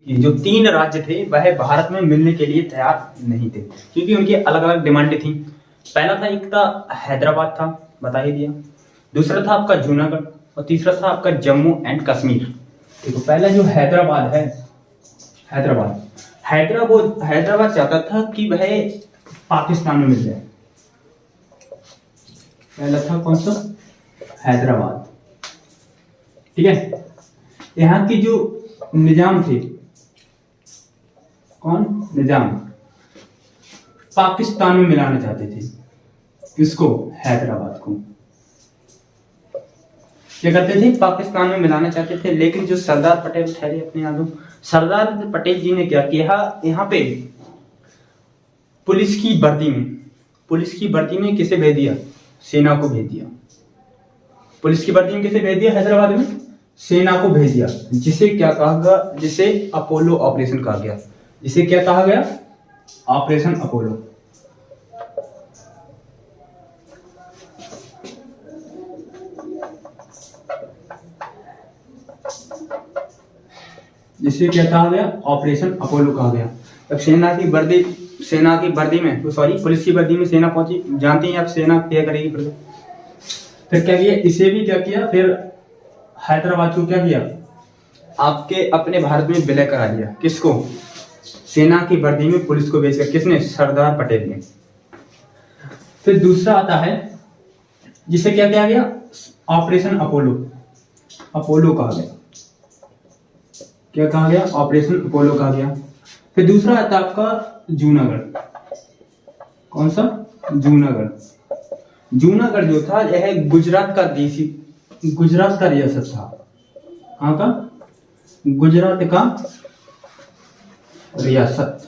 कि जो 3 राज्य थे वह भारत में मिलने के लिए तैयार नहीं थे, क्योंकि उनकी अलग अलग डिमांडें थी। पहला था, एक था हैदराबाद था, बता ही दिया। दूसरा था आपका जूनागढ़ और तीसरा था आपका जम्मू एंड कश्मीर। देखो, पहला जो हैदराबाद है, हैदराबाद चाहता था कि वह पाकिस्तान में मिल जाए। पहला था कौन सा? हैदराबाद। ठीक है। यहाँ की जो निजाम थे, कौन? निजाम पाकिस्तान में मिलाना चाहते थे। किसको? हैदराबाद को। क्या करते थे? पाकिस्तान में मिलाना चाहते थे। लेकिन जो सरदार पटेल ठहरे अपने यादों, सरदार पटेल जी ने क्या किया, यहाँ पे पुलिस की वर्दी में किसे भेज दिया? सेना को भेज दिया। पुलिस की वर्दी में किसे भेज दिया? हैदराबाद में सेना को भेज दिया, जिसे क्या कहा गया? जिसे अपोलो ऑपरेशन कहा गया। जिसे क्या कहा गया? Operation Apollo. जिसे क्या कहा गया? ऑपरेशन अपोलो कहा गया। अब पुलिस की वर्दी में सेना पहुंची। जानते हैं आप सेना क्या करेगी? फिर क्या किया? इसे भी क्या किया? फिर हैदराबाद को क्या किया? आपके अपने भारत में विलय करा दिया। किसको? सेना की वर्दी में पुलिस को भेजकर। किसने? सरदार पटेल ने। फिर दूसरा आता है, जिसे क्या किया गया? ऑपरेशन अपोलो कहा गया। क्या कहा गया? ऑपरेशन अपोलो कहा गया। फिर दूसरा आता है आपका जूनागढ़। कौन सा? जूनागढ़ जो था, यह गुजरात का रियासत था। कहाँ का? गुजरात का रियासत।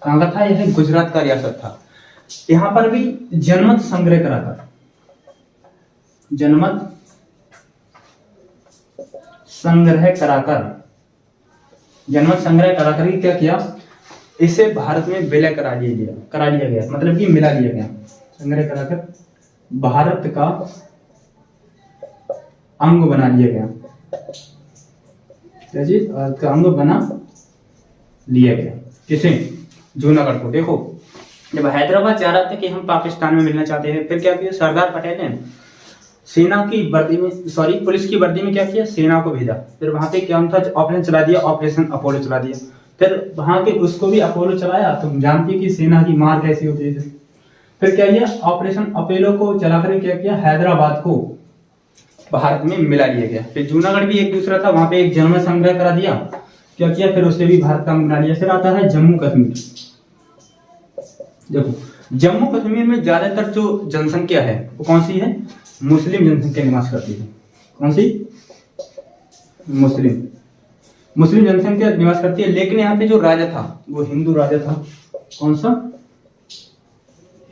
कहाँ का था? यह गुजरात का रियासत था। यहाँ पर भी जनमत संग्रह कराकर ही क्या किया? इसे भारत में विलय करा लिया गया, मतलब कि मिला लिया गया। संग्रह कराकर भारत का अंग बना लिया गया। क्या चीज? भारत का अंग बना लिया गया। किसे? जूनागढ़ को। देखो, जब हैदराबाद चाह रहा था कि हम पाकिस्तान में मिलना चाहते हैं, फिर क्या किया? सरदार पटेल ने पुलिस की वर्दी में क्या किया? सेना को भेजा। फिर वहां पे क्या था? ऑपरेशन चला दिया, ऑपरेशन अपोलो चला दिया। फिर वहां के उसको भी अपोलो चलाया। तुम जानती है कि सेना की मार कैसी होती है। फिर क्या किया? ऑपरेशन अपोलो को चलाकर क्या किया? हैदराबाद को भारत में मिला लिया गया। फिर जूनागढ़ भी एक दूसरा था, वहां पे एक जनमत संग्रह करा दिया। क्या किया? फिर उसे भी भारत का बना लिया। फिर आता है जम्मू कश्मीर। देखो, जम्मू कश्मीर में ज्यादातर जो जनसंख्या है वो कौन सी है? मुस्लिम जनसंख्या निवास करती है। कौन सी? मुस्लिम जनसंख्या निवास करती है। लेकिन यहाँ पे जो राजा था वो हिंदू राजा था। कौन सा?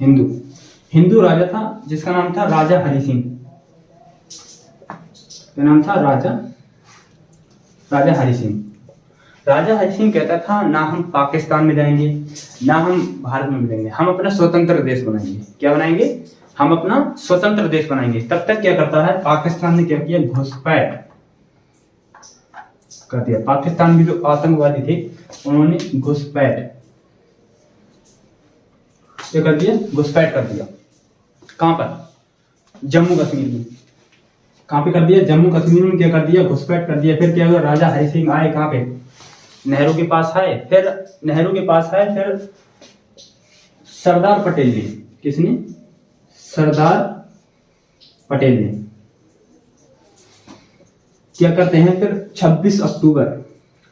हिंदू राजा था, जिसका नाम था राजा हरि सिंह। क्या नाम था? राजा हरि सिंह। राजा हरि सिंह कहता था, ना हम पाकिस्तान में जाएंगे, ना हम भारत में मिलेंगे, हम अपना स्वतंत्र देश बनाएंगे। क्या बनाएंगे? हम अपना स्वतंत्र देश बनाएंगे। तब तक क्या करता है? पाकिस्तान ने क्या किया? घुसपैठ कर दिया। पाकिस्तान में जो आतंकवादी थे उन्होंने घुसपैठ कर दिया। कहां पर? जम्मू कश्मीर में। कहां पे कर दिया? जम्मू कश्मीर में क्या कर दिया? घुसपैठ कर दिया। फिर क्या हुआ? राजा हरि सिंह आए कहां पे? नेहरू के पास आए। फिर सरदार पटेल ने। किसने? सरदार पटेल ने क्या करते हैं? फिर 26 अक्टूबर,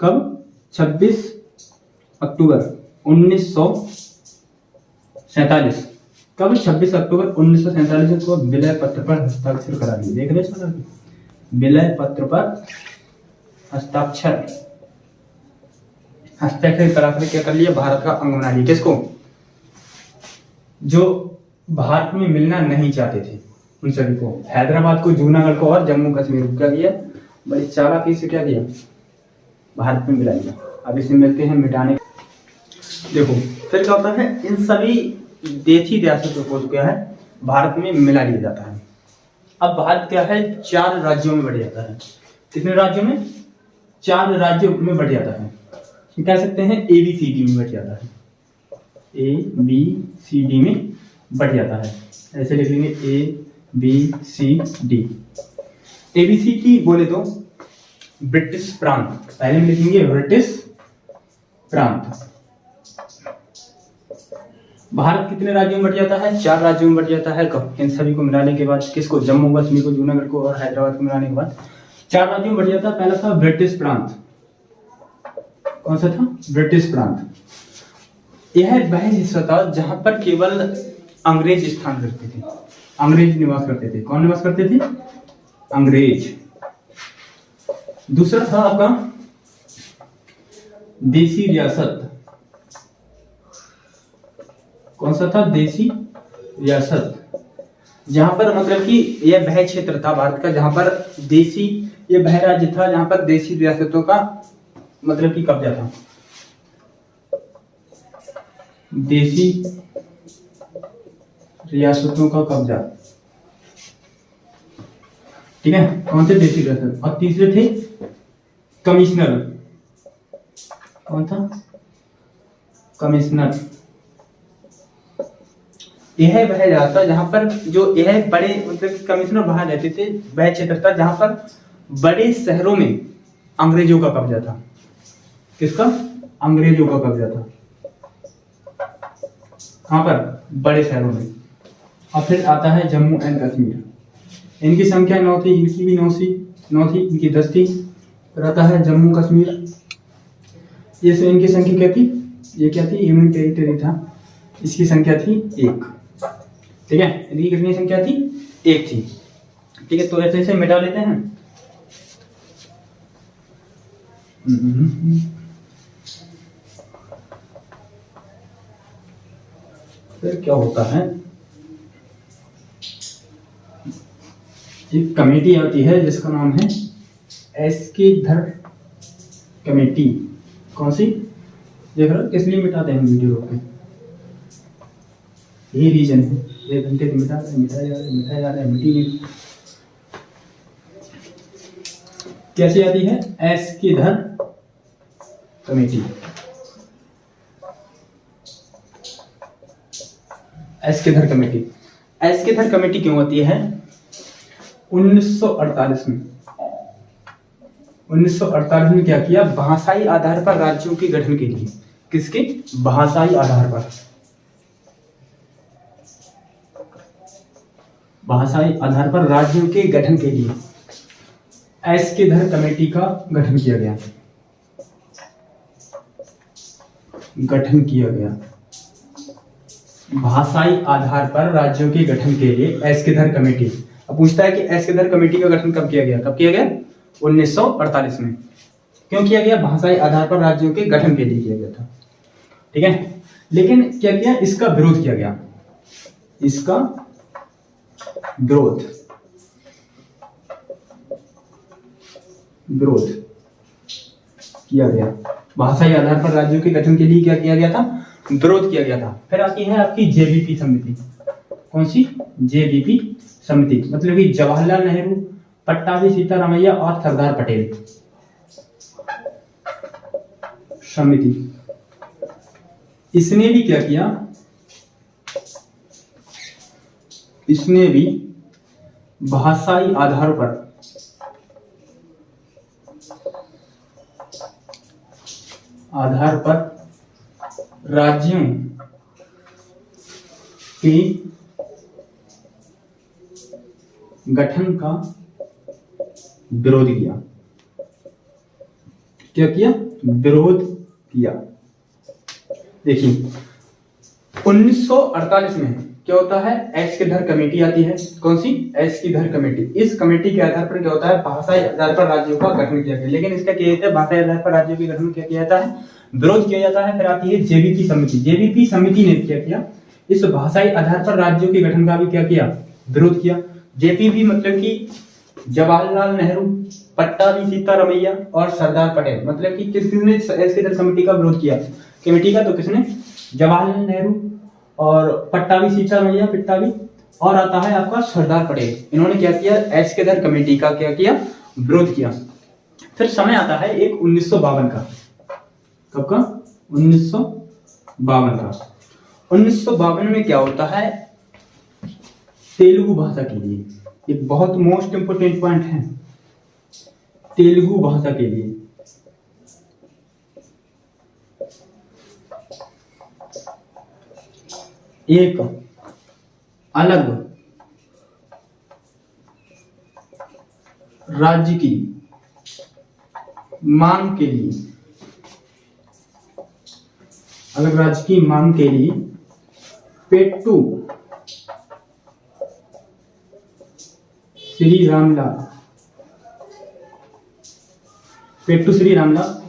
कब? 26 अक्टूबर 1947। कब? 26 अक्टूबर 1947 को विलय पत्र पर हस्ताक्षर करा दिए। देख रहे? विलय पत्र पर हस्ताक्षर कराकर क्या कर लिया? भारत का अंग बना लिया। किसको? जो भारत में मिलना नहीं चाहते थे उन सभी को, हैदराबाद को, जूनागढ़ को और जम्मू कश्मीर को क्या किया? बड़ी चालाकी से क्या किया? भारत में मिला लिया। अब इसे मिलते हैं मिटाने। देखो, फिर क्या होता है? इन सभी देशी रियासतों को क्या है? भारत में मिला लिया जाता है। अब भारत क्या है? 4 राज्यों में बढ़ जाता है। कितने राज्यों में? 4 राज्यों में बट जाता है, कह सकते हैं ABCD में बट जाता है, ABCD में बट जाता है। ऐसे लिख लेंगे ABCD। ABCD बोले तो ब्रिटिश प्रांत, पहले में लिखेंगे ब्रिटिश प्रांत। भारत कितने राज्यों में बट जाता है? 4 राज्यों में बट जाता है। कब? इन सभी को मिलाने के बाद, किसको? जम्मू कश्मीर को, जूनागढ़ को और हैदराबाद को मिलाने के बाद 4 राज्यों में बट जाता है। पहला था ब्रिटिश प्रांत। कौन सा था? ब्रिटिश प्रांत। यह वह हिस्सा था जहां पर केवल अंग्रेज स्थान करते थे, अंग्रेज निवास करते थे। कौन निवास करते थे? अंग्रेज। दूसरा था आपका देसी रियासत। कौन सा था? देसी रियासत। जहां पर मतलब कि यह वह क्षेत्र था भारत का जहां पर देसी, यह वह राज्य था जहां पर देसी रियासतों का मतलब कि कब्जा था। देसी रियासतों का कब्जा, ठीक है। कौन से? देसी रियासत। और तीसरे थे कमिश्नर। कौन था? कमिश्नर। यह वह रास्ता जहां पर जो यह बड़े मतलब कमिश्नर बाहर रहते थे, वह क्षेत्र था जहां पर बड़े शहरों में अंग्रेजों का कब्जा था। किसका? अंग्रेजों का कब्जा था। कहां पर? बड़े शहरों में। और फिर आता है जम्मू एंड कश्मीर। इनकी संख्या 9 थी, इनकी भी 9 थी, इनकी 10 थी। फिर आता है जम्मू कश्मीर। ये से इनकी संख्या क्या थी? ये क्या थी? यूनियन टेरिटरी था। इसकी संख्या थी 1, ठीक है। इनकी कितनी संख्या थी? 1 थी, ठीक है। तो ऐसे ऐसे मिटा लेते हैं। फिर क्या होता है, एक कमेटी आती है जिसका नाम है एसके धर कमेटी। कौन सी? देख रहे हो किस लिए मिटाते हैं वीडियो रोक के? यही रीजन है, 1 घंटे से मिटाया जा रहा है, मिटी नहीं। कैसे आती है? एसके धर कमेटी। एसके धर कमेटी। एसके धर कमेटी क्यों आती है? 1948 में 1948 में क्या किया? भाषाई आधार पर राज्यों के गठन के लिए। किसके? भाषाई आधार पर। भाषाई आधार पर राज्यों के गठन के लिए एसके धर कमेटी का गठन किया गया। भाषाई आधार पर राज्यों के गठन के लिए एसके धर कमेटी। अब पूछता है कि एसके धर कमेटी का गठन कब किया गया? 1948 में। क्यों किया गया? भाषाई आधार पर राज्यों के गठन के लिए किया गया था, ठीक है। लेकिन क्या किया? इसका विरोध किया गया। इसका विरोध किया गया। भाषाई आधार पर राज्यों के गठन के लिए क्या किया गया था? विरोध किया गया था। फिर आती है आपकी जेबीपी समिति। कौन सी? जेबीपी समिति। मतलब कि जवाहरलाल नेहरू, पट्टाभी सीतारामैया और सरदार पटेल समिति। इसने भी क्या किया? इसने भी भाषाई आधार पर राज्यों के गठन का विरोध किया। क्या किया? विरोध किया। देखिए 1948 में क्या होता है? एसके धर कमेटी आती है। कौन सी? एसके धर कमेटी। इस कमेटी के आधार पर क्या होता है? भाषाई आधार पर राज्यों का गठन किया गया। लेकिन इसका क्या होता है? भाषाई आधार पर राज्यों के गठन किया जाता है, विरोध किया जाता है। फिर आती है जेबीपी समिति। जेबीपी समिति ने क्या किया? इस भाषाई आधार पर राज्यों के गठन का भी क्या किया? विरोध किया। जेपीपी मतलब कि जवाहरलाल नेहरू, पट्टाभी सीतारामैया और सरदार पटेल। मतलब कि किसने एसके धर कमेटी का विरोध किया? कमेटी का तो किसने? जवाहरलाल नेहरू और पट्टाभी सीतारामैया, और आता है आपका सरदार पटेल। इन्होंने क्या किया? एसके धर कमेटी का क्या किया? विरोध किया। फिर समय आता है एक 1952 का। कब का? 1952 का। 1952 में क्या होता है, तेलुगु भाषा के लिए, ये बहुत मोस्ट इंपोर्टेंट पॉइंट है, तेलुगु भाषा के लिए एक अलग राज्य की मांग के लिए, अलग राज्य की मांग के लिए पेट्टू श्री रामलाल, पेट्टू श्री रामलाल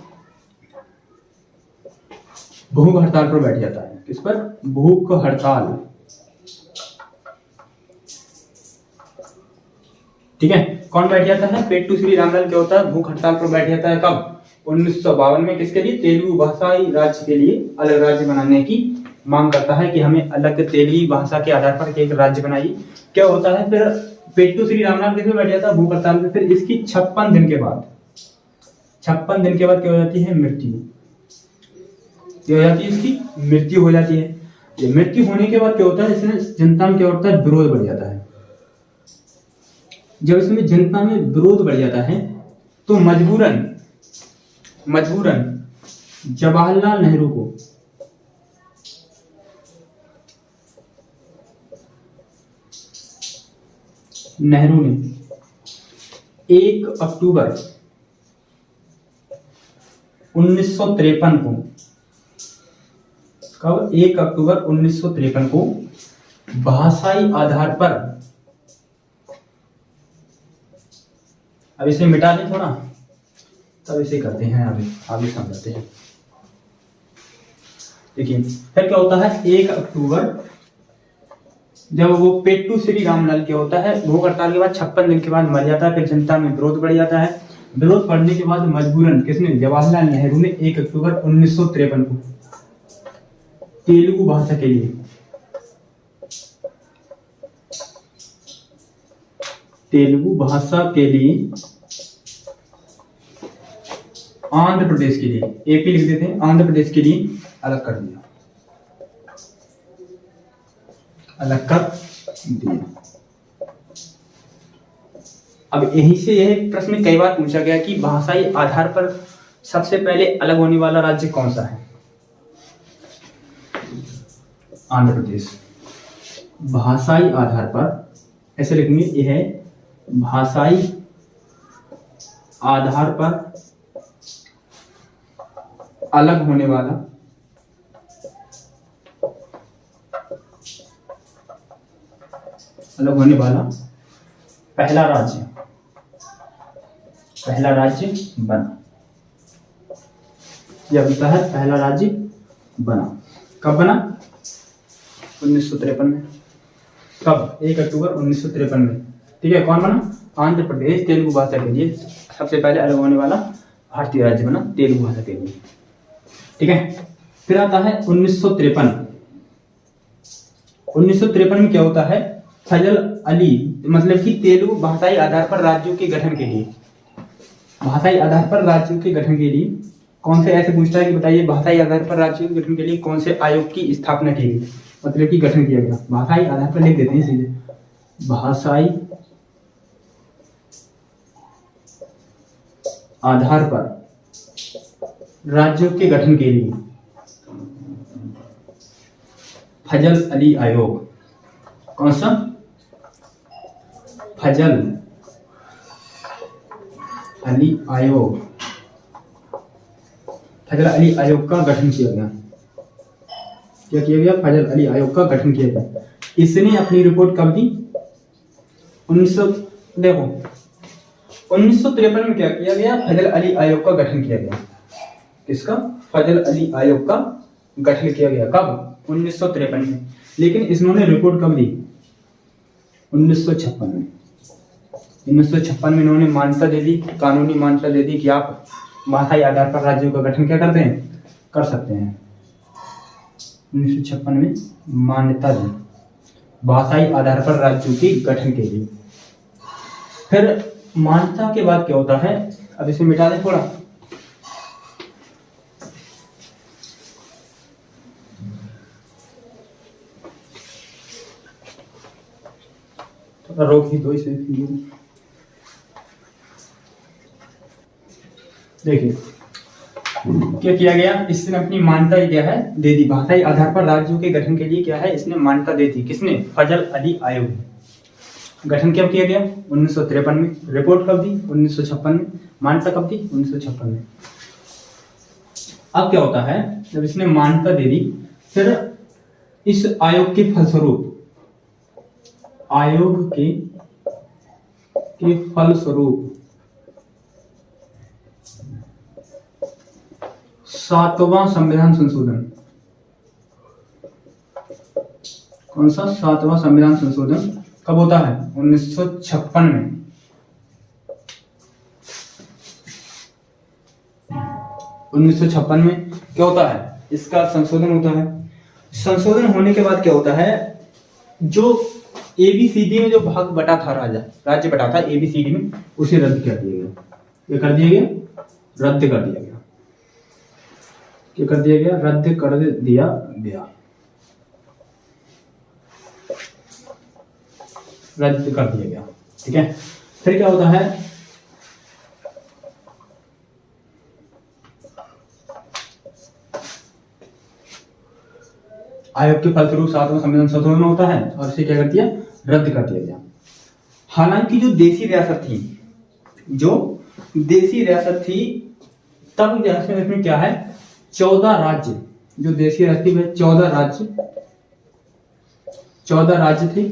भूख हड़ताल पर बैठ जाता है। किस पर? भूख हड़ताल। ठीक है, कौन बैठ जाता है? पेट्टू श्री रामलाल क्या होता है? भूख हड़ताल पर बैठ जाता है। कब? 1952 में। किसके लिए? तेलुगु भाषाई राज्य के लिए अलग राज्य बनाने की मांग करता है कि हमें अलग तेलुगु भाषा के आधार पर एक राज्य बनाइए। क्या होता है फिर? पेट्टू श्री रामलाल किस में बैठ जाता है? भूख हड़ताल में। फिर इसकी 56 दिन के बाद, 56 दिन के बाद क्या हो जाती है? मृत्यु। क्या हो जाती है? इसकी मृत्यु हो जाती है। ये मृत्यु होने के बाद क्या होता है? इसमें जनता में क्या होता है? विरोध बढ़ जाता है। जब इसमें जनता में विरोध बढ़ जाता है तो मजबूरन जवाहरलाल नेहरू को नेहरू ने 1 अक्टूबर 1953 को, कब? 1 अक्टूबर 1953 को भाषाई आधार पर, अब इसे मिटा दें थोड़ा, तब इसे करते हैं, आगे समझाते हैं। देखिए फिर क्या होता है? 1 अक्टूबर जब वो पेट्टू श्री रामलाल क्या होता है, भूख हड़ताल के बाद 56 दिन के बाद मर जाता है। फिर जनता में विरोध बढ़ जाता है। विरोध बढ़ने के बाद मजबूरन किसने? जवाहरलाल नेहरू ने 1 अक्टूबर 1953 को तेलुगु भाषा के लिए, तेलुगु भाषा के लिए आंध्र प्रदेश के लिए, एपी लिख देते हैं, आंध्र प्रदेश के लिए अलग कर दिया, अलग कर दिया। अब यहीं से यह प्रश्न कई बार पूछा गया कि भाषाई आधार पर सबसे पहले अलग होने वाला राज्य कौन सा है? आंध्र प्रदेश। भाषाई आधार पर ऐसे लिखेंगे, यह है भाषाई आधार पर अलग होने वाला पहला राज्य बना। यह होता है पहला राज्य बना। कब बना? 1953 में। कब? 1 अक्टूबर 1953 में। ठीक है, कौन बना? आंध्र प्रदेश तेलुगु भाषा के लिए सबसे पहले अलग होने वाला भारतीय राज्य बना तेलुगु भाषा के लिए। ठीक है, फिर आता है 1953। 1953 में क्या होता है? फजल अली, मतलब कि तेलुगु भाषाई आधार पर राज्यों के गठन के लिए, भाषाई आधार पर राज्यों के गठन के लिए कौन से, ऐसे पूछता है कि बताइए भाषाई आधार पर राज्यों के गठन के लिए कौन से आयोग की स्थापना की गई, मतलब कि गठन किया गया। भाषाई आधार पर लिख देते हैं सीधे, भाषाई आधार पर राज्यों के गठन के लिए फजल अली आयोग। कौन सा? फजल अली आयोग। फजल अली आयोग का गठन किया गया। क्या किया गया? फजल अली आयोग का गठन किया गया। इसने अपनी रिपोर्ट कब दी? 1953 में क्या किया गया? फजल अली आयोग का गठन किया गया। किसका? फजल अली आयोग का गठन किया गया। कब? 1953 में। लेकिन इन्होंने रिपोर्ट कब दी? 1956 में। 1956 में इन्होंने मान्यता दे दी, कानूनी मान्यता दे दी कि आप भाषाई आधार पर राज्यों का गठन क्या करते हैं? कर सकते हैं। 1956 में मान्यता दी भाषाई आधार पर राज्यों के गठन के लिए। फिर मान्यता के बाद क्या होता है? अब इसे मिटा दें थोड़ा। थोड़ा रोक ही दो इसे। देखिए क्या किया गया, इसने अपनी मान्यता क्या है दे दी, भाषाई आधार पर राज्यों के गठन के लिए क्या है इसने मान्यता दे दी। किसने? फजल अली आयोग। गठन कब किया गया? 1953 में। रिपोर्ट कब दी? 1956 में। मान्यता कब दी? 1956 में। अब क्या होता है, जब इसने मान्यता दे दी, फिर इस आयोग के फलस्वरूप, आयोग के फलस्वरूप 7वां संविधान संशोधन, कौन सा? 7वां संविधान संशोधन कब होता है? 1956 में। 1956 में क्या होता है, इसका संशोधन होता है। संशोधन होने के बाद क्या होता है, जो एबीसीडी में जो भाग बटा था, राज्य बटा था एबीसीडी में, उसे रद्द कर दिया गया। ये कर दिया गया, रद्द कर दिया गया। क्या कर दिया गया? रद्द कर दिया गया, रद्द कर दिया गया। ठीक है, फिर क्या होता है, आयोग के फलस्वरूप 7वां संविधान संशोधन होता है और इसे क्या कर दिया? रद्द कर दिया गया। हालांकि जो देसी रियासत थी, तब इसमें क्या है, 14 राज्य, जो देसी रियासत में 14 राज्य थे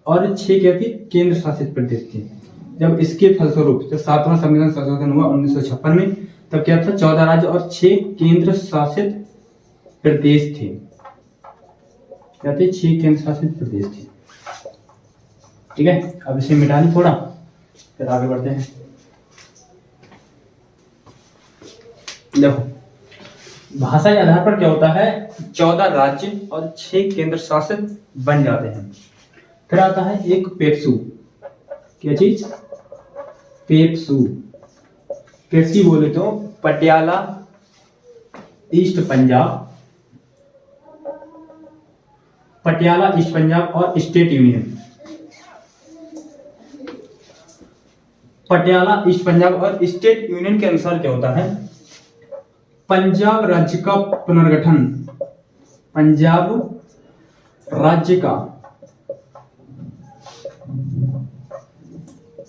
और 6 क्या थी? केंद्र शासित प्रदेश थे। जब इसके फलस्वरूप जब 7वां संविधान संशोधन हुआ 1956 में, तब क्या था? 14 राज्य और 6 केंद्र शासित प्रदेश थे। क्या थे? 6 केंद्र शासित प्रदेश थे। ठीक है, अब इसे मिटा लें थोड़ा, फिर आगे बढ़ते हैं। देखो, भाषाई आधार पर क्या होता है, 14 राज्य और 6 केंद्र शासित बन जाते हैं। फिर आता है एक पेप्सू। क्या चीज? पेप्सू। पेप्सी बोले तो पटियाला ईस्ट पंजाब और state union. Patiala east Punjab और स्टेट यूनियन के अनुसार क्या होता है, पंजाब राज्य का पुनर्गठन, पंजाब राज्य का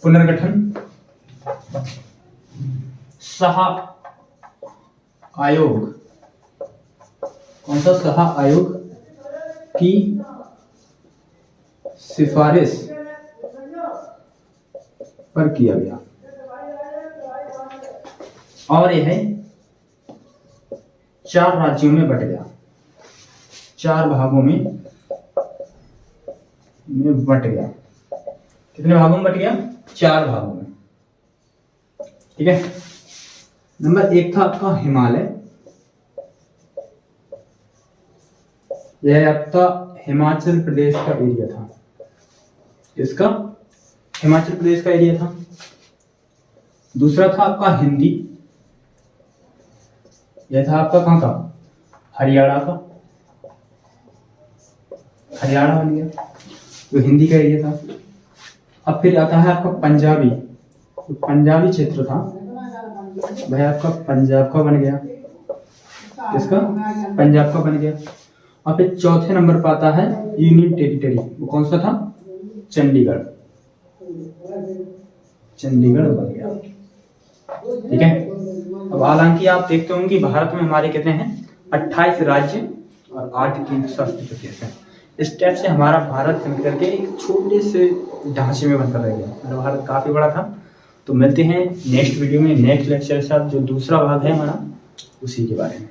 पुनर्गठन शाह आयोग, कौन सा? शाह आयोग की सिफारिश पर किया गया और यह 4 राज्यों में बट गया, 4 भागों में बट गया। कितने भागों में बट गया? 4 भागों में। ठीक है, नंबर 1 था आपका हिमालय। यह आपका हिमाचल प्रदेश का एरिया था। इसका हिमाचल प्रदेश का एरिया था। दूसरा था आपका हिंदी। यह था आपका कहां का? हरियाणा का। हरियाणा बन गया, तो हिंदी का एरिया था। अब फिर आता है आपका पंजाबी। तो पंजाबी क्षेत्र था भाई आपका, पंजाब का बन गया। किसका? पंजाब का बन गया। और फिर चौथे नंबर पर आता है यूनियन टेरिटरी। वो कौन सा था? चंडीगढ़। चंडीगढ़ बन गया। ठीक है, अब हालांकि आप देखते होंगे कि भारत में हमारे कितने हैं? 28 राज्य और 8 केंद्र शासित प्रदेश हैं। इस टाइप से हमारा भारत मिलकर के एक छोटे से ढांचे में बनकर रह गया। हमारा भारत काफी बड़ा था। तो मिलते हैं नेक्स्ट वीडियो में, नेक्स्ट लेक्चर के साथ, जो दूसरा भाग है हमारा, उसी के बारे में।